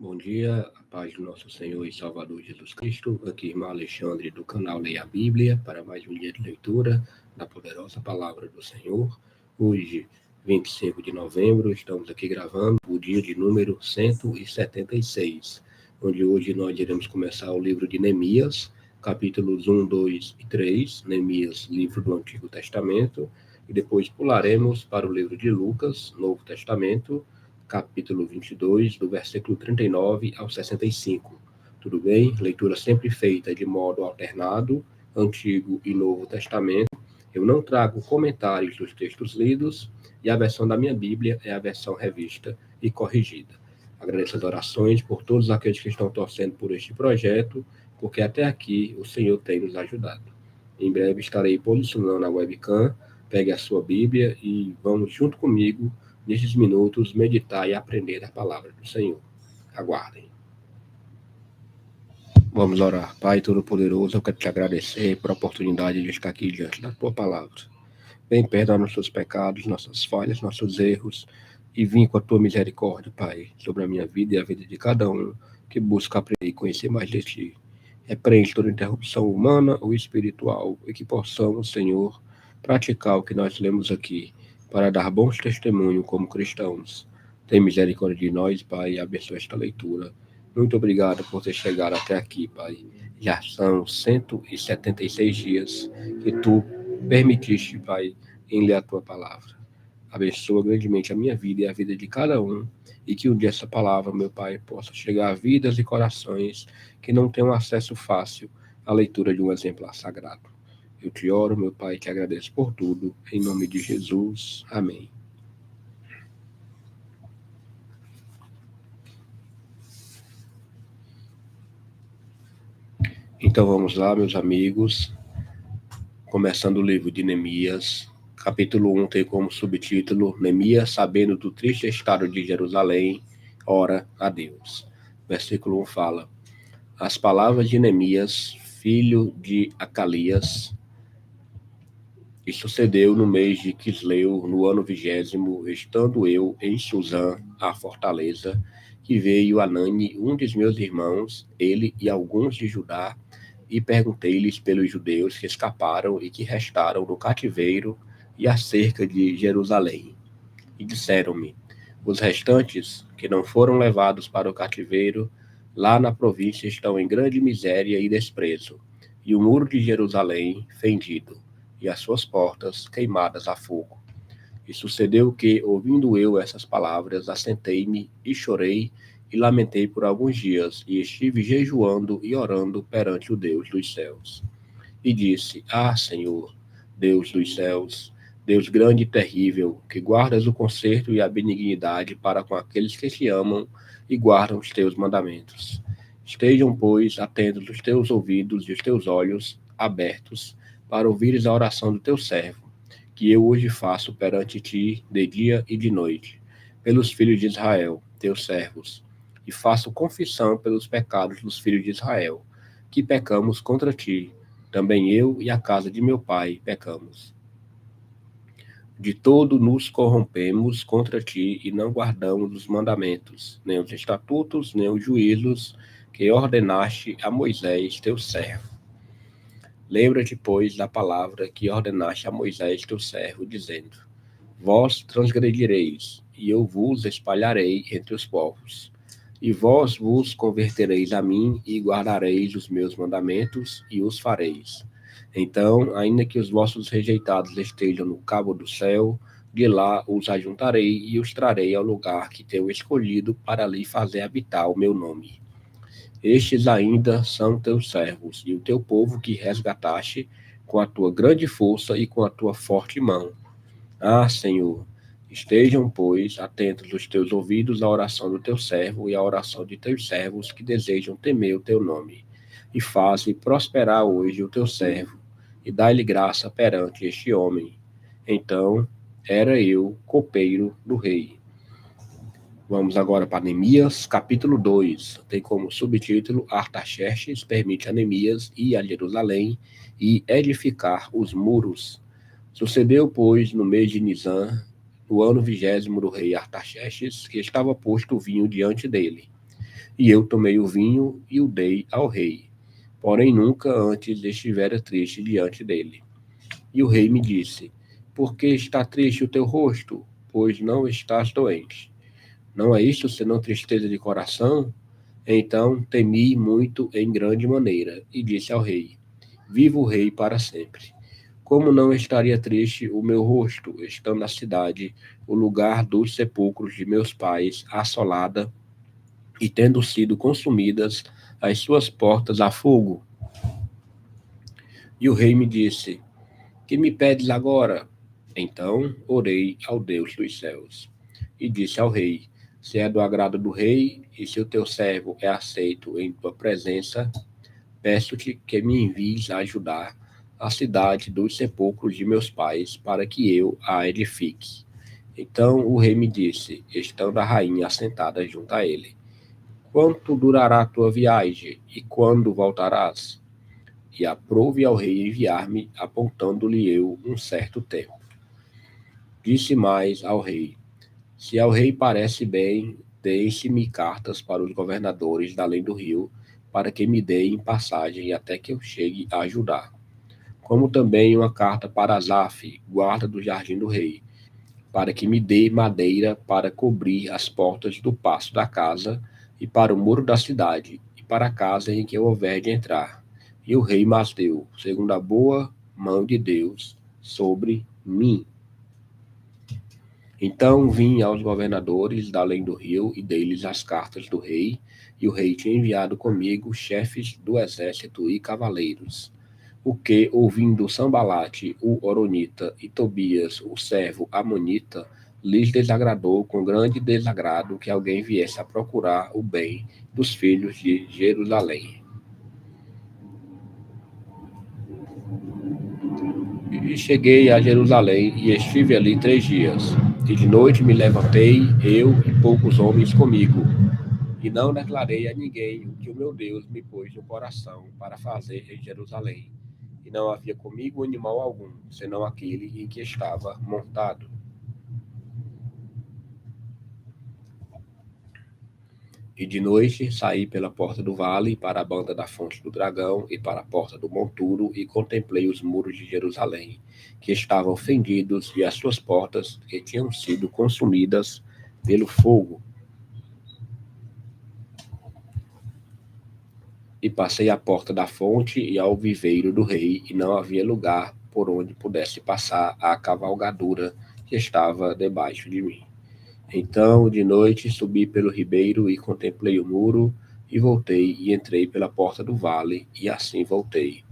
Bom dia, a paz do nosso Senhor e Salvador Jesus Cristo. Aqui, irmão Alexandre, do canal Leia a Bíblia, para mais um dia de leitura da poderosa palavra do Senhor. Hoje, 25 de novembro, estamos aqui gravando o dia de número 176, onde hoje nós iremos começar o livro de Neemias, capítulos 1, 2 e 3, Neemias, livro do Antigo Testamento, e depois pularemos para o livro de Lucas, Novo Testamento, capítulo 22, do versículo 39 ao 65. Tudo bem? Leitura sempre feita de modo alternado, Antigo e Novo Testamento. Eu não trago comentários dos textos lidos, e a versão da minha Bíblia é a versão revista e corrigida. Agradeço as orações por todos aqueles que estão torcendo por este projeto, porque até aqui o Senhor tem nos ajudado. Em breve estarei posicionando a webcam. Pegue a sua Bíblia e vamos junto comigo nestes minutos, meditar e aprender a palavra do Senhor. Aguardem. Vamos orar. Pai Todo-Poderoso, eu quero te agradecer por a oportunidade de estar aqui diante da tua palavra. Vem perdoar nossos pecados, nossas falhas, nossos erros, e vim com a tua misericórdia, Pai, sobre a minha vida e a vida de cada um que busca aprender e conhecer mais de ti. Repreende toda interrupção humana ou espiritual e que possamos, Senhor, praticar o que nós lemos aqui, para dar bons testemunhos como cristãos. Tem misericórdia de nós, Pai, e abençoa esta leitura. Muito obrigado por ter chegado até aqui, Pai. Já são 176 dias que tu permitiste, Pai, em ler a tua palavra. Abençoa grandemente a minha vida e a vida de cada um, e que um dia essa palavra, meu Pai, possa chegar a vidas e corações que não tenham acesso fácil à leitura de um exemplar sagrado. Eu te oro, meu Pai, e te agradeço por tudo, em nome de Jesus. Amém. Então vamos lá, meus amigos, começando o livro de Neemias. Capítulo 1 tem como subtítulo: Neemias, sabendo do triste estado de Jerusalém, ora a Deus. Versículo 1 fala: As palavras de Neemias, filho de Acalias, e sucedeu no mês de Quisleu, no ano 20º, estando eu em Suzã, a fortaleza, que veio Anani, um dos meus irmãos, ele e alguns de Judá, e perguntei-lhes pelos judeus que escaparam e que restaram no cativeiro e acerca de Jerusalém. E disseram-me: os restantes, que não foram levados para o cativeiro, lá na província estão em grande miséria e desprezo, e o muro de Jerusalém fendido, e as suas portas queimadas a fogo. E sucedeu que, ouvindo eu essas palavras, assentei-me e chorei e lamentei por alguns dias, e estive jejuando e orando perante o Deus dos céus. E disse: Ah, Senhor, Deus dos céus, Deus grande e terrível, que guardas o conserto e a benignidade para com aqueles que te amam e guardam os teus mandamentos. Estejam, pois, atentos os teus ouvidos e os teus olhos abertos para ouvires a oração do teu servo, que eu hoje faço perante ti de dia e de noite, pelos filhos de Israel, teus servos, e faço confissão pelos pecados dos filhos de Israel, que pecamos contra ti. Também eu e a casa de meu pai pecamos. De todo nos corrompemos contra ti e não guardamos os mandamentos, nem os estatutos, nem os juízos que ordenaste a Moisés, teu servo. Lembra-te, pois, da palavra que ordenaste a Moisés, teu servo, dizendo: Vós transgredireis, e eu vos espalharei entre os povos. E vós vos convertereis a mim, e guardareis os meus mandamentos, e os fareis. Então, ainda que os vossos rejeitados estejam no cabo do céu, de lá os ajuntarei, e os trarei ao lugar que tenho escolhido para ali fazer habitar o meu nome. Estes ainda são teus servos, e o teu povo que resgataste com a tua grande força e com a tua forte mão. Ah, Senhor, estejam, pois, atentos os teus ouvidos à oração do teu servo e à oração de teus servos que desejam temer o teu nome. E faze prosperar hoje o teu servo, e dá-lhe graça perante este homem. Então, era eu copeiro do rei. Vamos agora para Neemias, capítulo 2. Tem como subtítulo: Artaxerxes permite a Neemias ir a Jerusalém e edificar os muros. Sucedeu, pois, no mês de Nisan, no ano 20º do rei Artaxerxes, que estava posto o vinho diante dele. E eu tomei o vinho e o dei ao rei. Porém, nunca antes estivera triste diante dele. E o rei me disse: Por que está triste o teu rosto? Pois não estás doente. Não é isto senão tristeza de coração? Então temi muito em grande maneira, e disse ao rei: Viva o rei para sempre. Como não estaria triste o meu rosto, estando na cidade, o lugar dos sepulcros de meus pais, assolada, e tendo sido consumidas as suas portas a fogo? E o rei me disse: Que me pedes agora? Então orei ao Deus dos céus. E disse ao rei: Se é do agrado do rei, e se o teu servo é aceito em tua presença, peço-te que me envies a ajudar a cidade dos sepulcros de meus pais, para que eu a edifique. Então o rei me disse, estando a rainha assentada junto a ele: Quanto durará a tua viagem, e quando voltarás? E aprouve ao rei enviar-me, apontando-lhe eu um certo tempo. Disse mais ao rei: Se ao rei parece bem, deixe-me cartas para os governadores da além do rio, para que me deem passagem até que eu chegue a ajudar. Como também uma carta para Asaf, guarda do jardim do rei, para que me dê madeira para cobrir as portas do paço da casa e para o muro da cidade, e para a casa em que eu houver de entrar. E o rei mas deu, segundo a boa mão de Deus, sobre mim. Então vim aos governadores da além do rio e dei-lhes as cartas do rei, e o rei tinha enviado comigo chefes do exército e cavaleiros. O que, ouvindo Sambalate, o Oronita, e Tobias, o servo Amonita, lhes desagradou com grande desagrado que alguém viesse a procurar o bem dos filhos de Jerusalém. E cheguei a Jerusalém e estive ali 3 dias. E de noite me levantei, eu e poucos homens comigo, e não declarei a ninguém o que o meu Deus me pôs no coração para fazer em Jerusalém. E não havia comigo animal algum, senão aquele em que estava montado. E de noite saí pela porta do vale para a banda da fonte do dragão e para a porta do monturo e contemplei os muros de Jerusalém, que estavam fendidos, e as suas portas que tinham sido consumidas pelo fogo. E passei à porta da fonte e ao viveiro do rei, e não havia lugar por onde pudesse passar a cavalgadura que estava debaixo de mim. Então, de noite, subi pelo ribeiro e contemplei o muro, e voltei e entrei pela porta do vale, e assim voltei.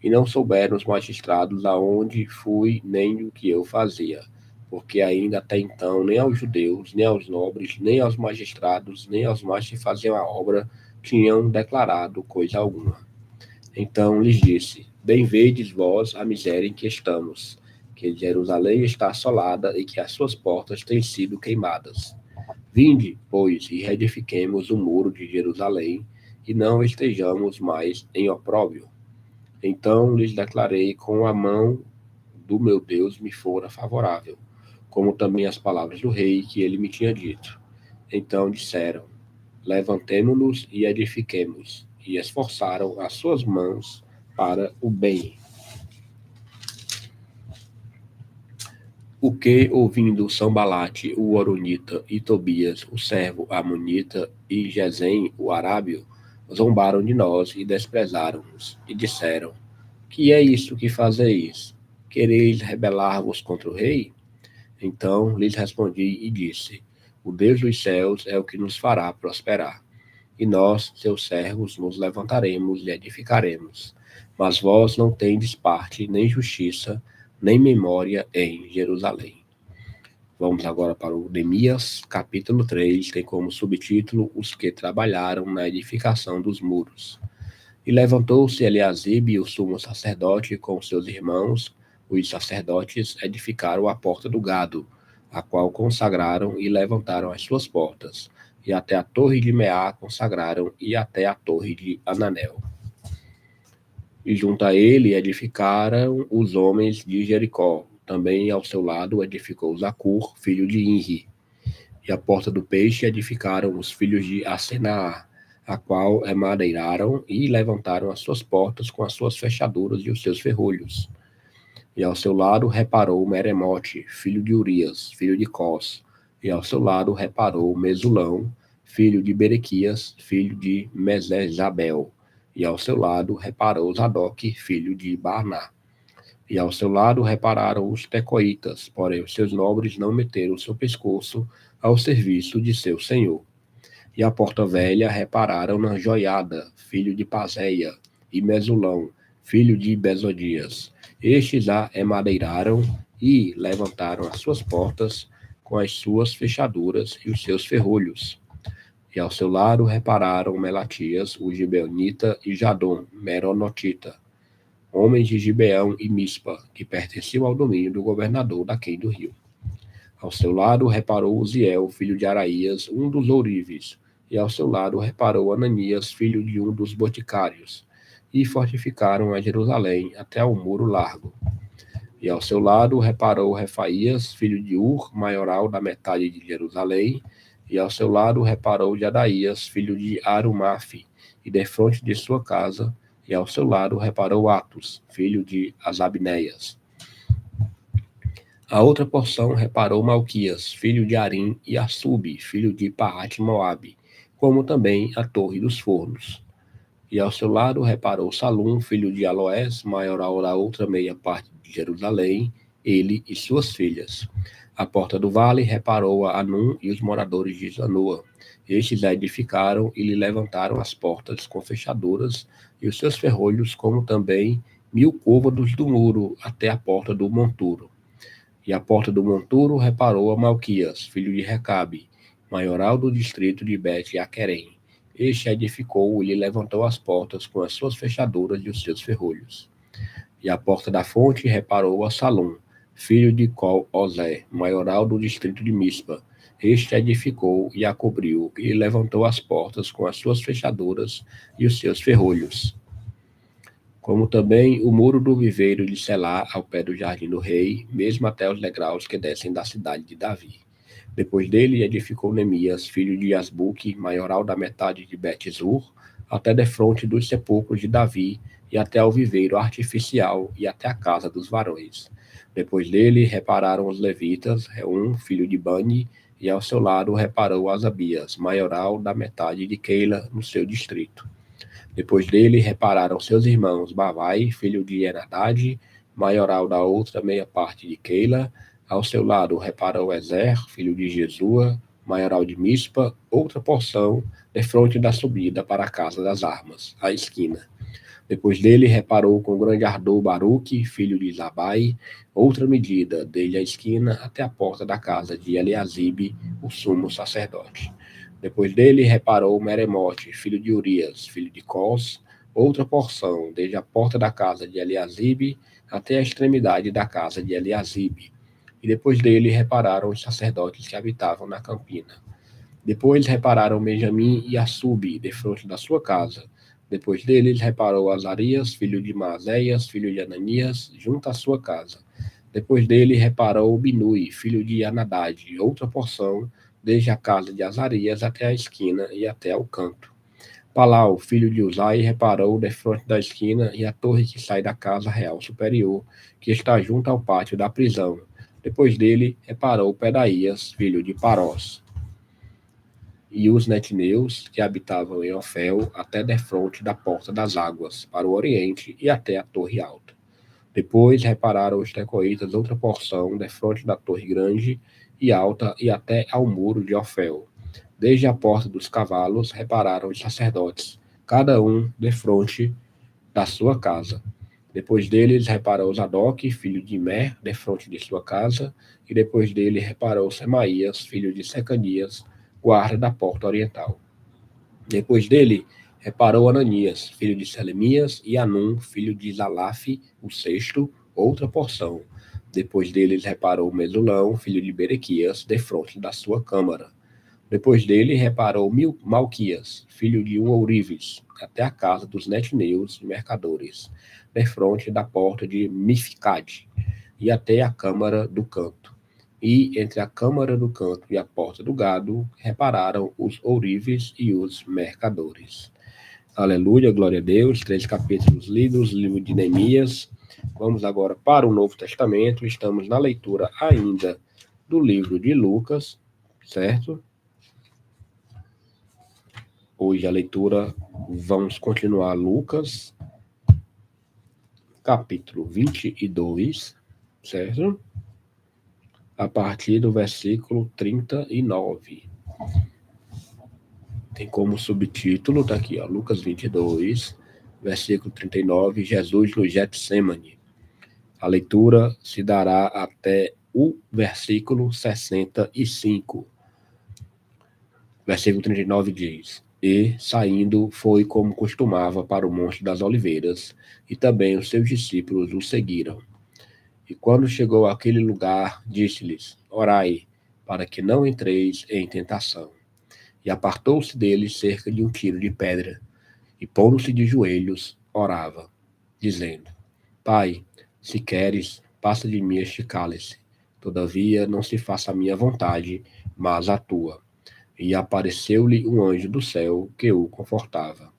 E não souberam os magistrados aonde fui, nem o que eu fazia, porque ainda até então nem aos judeus, nem aos nobres, nem aos magistrados, nem aos mais que faziam a obra tinham declarado coisa alguma. Então lhes disse: Bem vedes vós a miséria em que estamos, que Jerusalém está assolada e que as suas portas têm sido queimadas. Vinde, pois, e reedifiquemos o muro de Jerusalém, e não estejamos mais em opróbrio. Então lhes declarei com a mão do meu Deus me fora favorável, como também as palavras do rei que ele me tinha dito. Então disseram: Levantemo-nos e edifiquemos, e esforçaram as suas mãos para o bem. O que, ouvindo Sambalate, o Oronita, e Tobias, o servo Amonita, e Gesem, o Arábio, zombaram de nós e desprezaram-nos, e disseram: Que é isto que fazeis? Quereis rebelar-vos contra o rei? Então lhes respondi e disse: O Deus dos céus é o que nos fará prosperar. E nós, seus servos, nos levantaremos e edificaremos. Mas vós não tendes parte, nem justiça, nem memória em Jerusalém. Vamos agora para o Neemias, capítulo 3, tem como subtítulo Os que trabalharam na edificação dos muros. E levantou-se Eliasibe, o sumo sacerdote, com seus irmãos, os sacerdotes, edificaram a porta do gado, a qual consagraram e levantaram as suas portas, e até a torre de Meá consagraram, e até a torre de Ananel. E junto a ele edificaram os homens de Jericó. Também ao seu lado edificou Zacur, filho de Inri. E a porta do peixe edificaram os filhos de Asenaá, a qual emadeiraram e levantaram as suas portas com as suas fechaduras e os seus ferrolhos. E ao seu lado reparou Meremote, filho de Urias, filho de Cós, e ao seu lado reparou Mesulão, filho de Berequias, filho de Mesezabel, e ao seu lado reparou Zadok, filho de Barná. E ao seu lado repararam os tecoitas, porém os seus nobres não meteram seu pescoço ao serviço de seu senhor. E à porta velha repararam na Joiada, filho de Pazéia, e Mesulão, filho de Bezodias. Estes a emadeiraram e levantaram as suas portas com as suas fechaduras e os seus ferrolhos. E ao seu lado repararam Melatias, o gibeonita, e Jadom, meronotita, homens de Gibeão e Mispa, que pertenciam ao domínio do governador daquém do rio. Ao seu lado reparou Uziel, filho de Araías, um dos ourives, e ao seu lado reparou Ananias, filho de um dos boticários, e fortificaram a Jerusalém até ao muro largo. E ao seu lado reparou Refaías, filho de Ur, maioral da metade de Jerusalém, e ao seu lado reparou Jadaías, filho de Arumafe, e defronte de sua casa, e ao seu lado reparou Atos, filho de Asabneias. A outra porção reparou Malquias, filho de Arim, e Assub, filho de Paate-Moabe, como também a Torre dos Fornos. E ao seu lado reparou Salum, filho de Aloés, maioral da outra meia parte de Jerusalém, ele e suas filhas. A porta do vale reparou a Anum e os moradores de Zanoa. Estes a edificaram e lhe levantaram as portas com fechaduras e os seus ferrolhos, como também 1000 côvados do muro até a porta do monturo. E a porta do monturo reparou a Malquias, filho de Recabe, maioral do distrito de Bet-Aquerem. Este edificou e lhe levantou as portas com as suas fechaduras e os seus ferrolhos. E a porta da fonte reparou a Salum, filho de Col-Ozé, maioral do distrito de Mispa. Este edificou e a cobriu, e levantou as portas com as suas fechaduras e os seus ferrolhos. Como também o muro do viveiro de Selá, ao pé do jardim do rei, mesmo até os degraus que descem da cidade de Davi. Depois dele edificou Neemias, filho de Asbuque, maioral da metade de Bet-Zur, até defronte dos sepulcros de Davi, e até ao viveiro artificial, e até a casa dos varões. Depois dele repararam os levitas, Reum, filho de Bani, e ao seu lado reparou Asabias, maioral da metade de Keila, no seu distrito. Depois dele repararam seus irmãos Bavai, filho de Enadad, maioral da outra meia parte de Keila. Ao seu lado reparou Ezer, filho de Jesua, maioral de Mispa, outra porção, defronte da subida para a casa das armas, à esquina. Depois dele reparou com grande ardor Baruque, filho de Zabai, outra medida, desde a esquina até a porta da casa de Eliasibe, o sumo sacerdote. Depois dele reparou Meremote, filho de Urias, filho de Cós, outra porção, desde a porta da casa de Eliasibe até a extremidade da casa de Eliasibe. E depois dele repararam os sacerdotes que habitavam na campina. Depois repararam Benjamim e Assub, defronte da sua casa. Depois deles reparou Azarias, filho de Maazéias, filho de Ananias, junto à sua casa. Depois dele reparou Binui, filho de Anadad, outra porção, desde a casa de Azarias até a esquina e até ao canto. Palau, filho de Uzai, reparou defronte da esquina e a torre que sai da casa real superior, que está junto ao pátio da prisão. Depois dele reparou Pedaías, filho de Parós, e os netineus que habitavam em Ofel, até defronte da porta das águas, para o oriente e até a torre alta. Depois repararam os tecoitas outra porção, defronte da torre grande e alta e até ao muro de Ofel. Desde a porta dos cavalos repararam os sacerdotes, cada um defronte da sua casa. Depois deles reparou Zadok, filho de Mer, defronte de sua casa, e depois dele reparou Semaías, filho de Secanias, guarda da porta oriental. Depois dele, reparou Ananias, filho de Selemias, e Anum, filho de Zalafe, o sexto, outra porção. Depois deles, reparou Mesulão, filho de Berequias, defronte da sua câmara. Depois dele, reparou Malquias, filho de um ourives, até a casa dos netineus e mercadores, defronte da porta de Mifcade, e até a câmara do canto. E entre a câmara do canto e a porta do gado, repararam os ourives e os mercadores. Aleluia, glória a Deus. 3 capítulos lidos, livro de Neemias. Vamos agora para o Novo Testamento. Estamos na leitura ainda do livro de Lucas, certo? Hoje a leitura, vamos continuar Lucas, capítulo 22, certo? A partir do versículo 39. Tem como subtítulo, tá aqui, ó, Lucas 22, versículo 39, Jesus no Getsêmani. A leitura se dará até o versículo 65. Versículo 39 diz: E, saindo, foi como costumava para o Monte das Oliveiras, e também os seus discípulos o seguiram. E quando chegou àquele lugar, disse-lhes: Orai, para que não entreis em tentação. E apartou-se deles cerca de um tiro de pedra, e pondo-se de joelhos, orava, dizendo: Pai, se queres, passa de mim este cálice. Todavia, não se faça a minha vontade, mas a tua. E apareceu-lhe um anjo do céu que o confortava.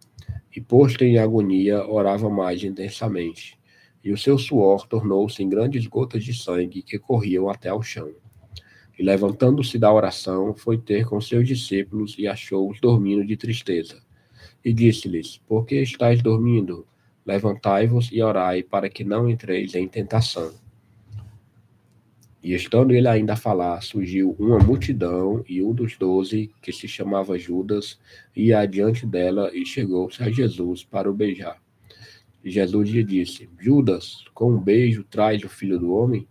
E posto em agonia, orava mais intensamente. E o seu suor tornou-se em grandes gotas de sangue que corriam até ao chão. E levantando-se da oração, foi ter com seus discípulos e achou-os dormindo de tristeza. E disse-lhes: Por que estáis dormindo? Levantai-vos e orai, para que não entreis em tentação. E estando ele ainda a falar, surgiu uma multidão, e um dos 12, que se chamava Judas, ia adiante dela e chegou-se a Jesus para o beijar. E Jesus lhe disse: Judas, com um beijo traz o filho do homem?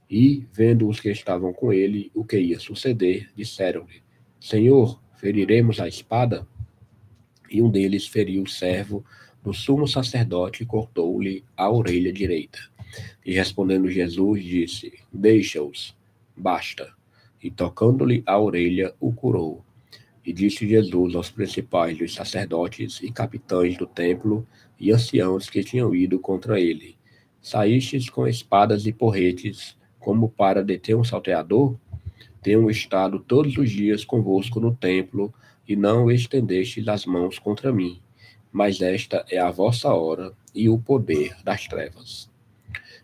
E, vendo os que estavam com ele o que ia suceder, disseram-lhe: Senhor, feriremos a espada? E um deles feriu o servo do sumo sacerdote e cortou-lhe a orelha direita. E respondendo Jesus, disse: Deixa-os, basta. E tocando-lhe a orelha, o curou. E disse Jesus aos principais dos sacerdotes e capitães do templo e anciãos que tinham ido contra ele: Saístes com espadas e porretes, como para deter um salteador? Tenho estado todos os dias convosco no templo, e não estendestes as mãos contra mim. Mas esta é a vossa hora e o poder das trevas.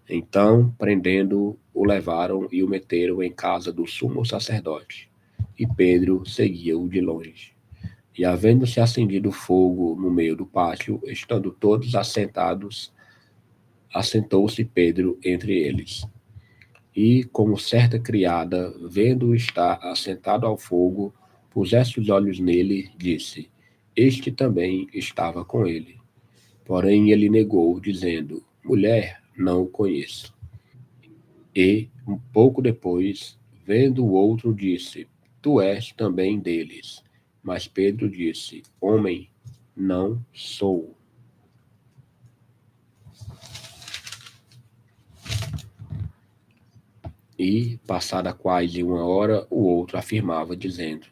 Então, prendendo, o levaram e o meteram em casa do sumo sacerdote. E Pedro seguia-o de longe. E havendo-se acendido fogo no meio do pátio, estando todos assentados, assentou-se Pedro entre eles. E, como certa criada, vendo-o estar assentado ao fogo, pusesse os olhos nele, disse: Este também estava com ele. Porém ele negou, dizendo: Mulher, não o conheço. E, um pouco depois, vendo o outro, disse: Tu és também deles. Mas Pedro disse: Homem, não sou. E, passada quase uma hora, o outro afirmava, dizendo: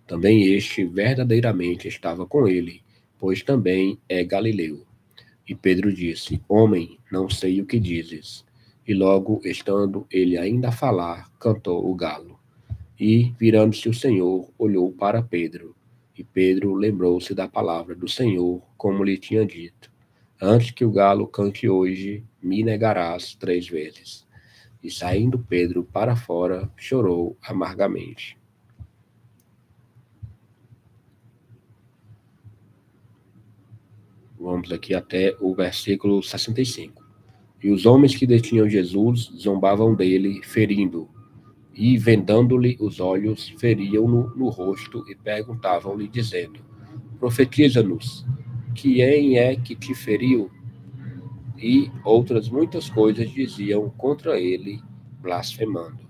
Também este verdadeiramente estava com ele, pois também é galileu. E Pedro disse: Homem, não sei o que dizes. E logo, estando ele ainda a falar, cantou o galo. E, virando-se o Senhor, olhou para Pedro. E Pedro lembrou-se da palavra do Senhor, como lhe tinha dito: Antes que o galo cante hoje, me negarás 3 vezes. E saindo Pedro para fora, chorou amargamente. Vamos aqui até o versículo 65. E os homens que detinham Jesus zombavam dele, ferindo, e vendando-lhe os olhos, feriam-no no rosto e perguntavam-lhe, dizendo: Profetiza-nos, quem é que te feriu? E outras muitas coisas diziam contra ele, blasfemando.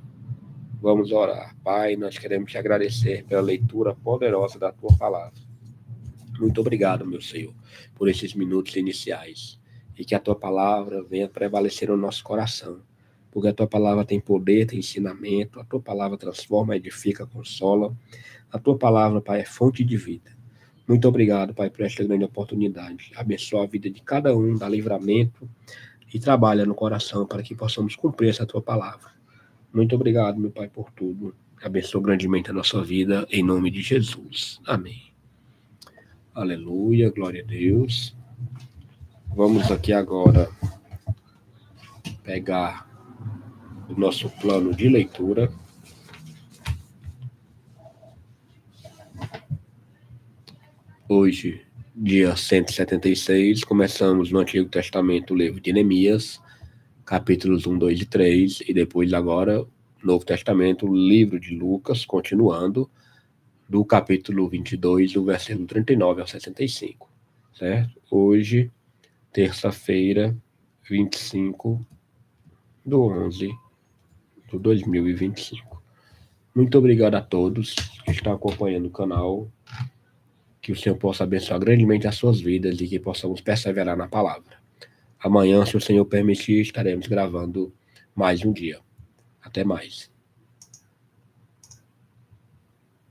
Vamos orar. Pai, nós queremos te agradecer pela leitura poderosa da tua palavra. Muito obrigado, meu Senhor, por esses minutos iniciais. E que a tua palavra venha prevalecer no nosso coração. Porque a tua palavra tem poder, tem ensinamento, a tua palavra transforma, edifica, consola. A tua palavra, Pai, é fonte de vida. Muito obrigado, Pai, por esta grande oportunidade. Abençoa a vida de cada um, dá livramento e trabalha no coração para que possamos cumprir essa tua palavra. Muito obrigado, meu Pai, por tudo. Abençoa grandemente a nossa vida, em nome de Jesus. Amém. Aleluia, glória a Deus. Vamos aqui agora pegar o nosso plano de leitura. Hoje, dia 176, começamos no Antigo Testamento o livro de Neemias, capítulos 1, 2 e 3, e depois agora, Novo Testamento, o livro de Lucas, continuando, do capítulo 22, do versículo 39 ao 65, certo? Hoje, terça-feira, 25 do 11 de 2025. Muito obrigado a todos que estão acompanhando o canal. Que o Senhor possa abençoar grandemente as suas vidas e que possamos perseverar na palavra. Amanhã, se o Senhor permitir, estaremos gravando mais um dia. Até mais.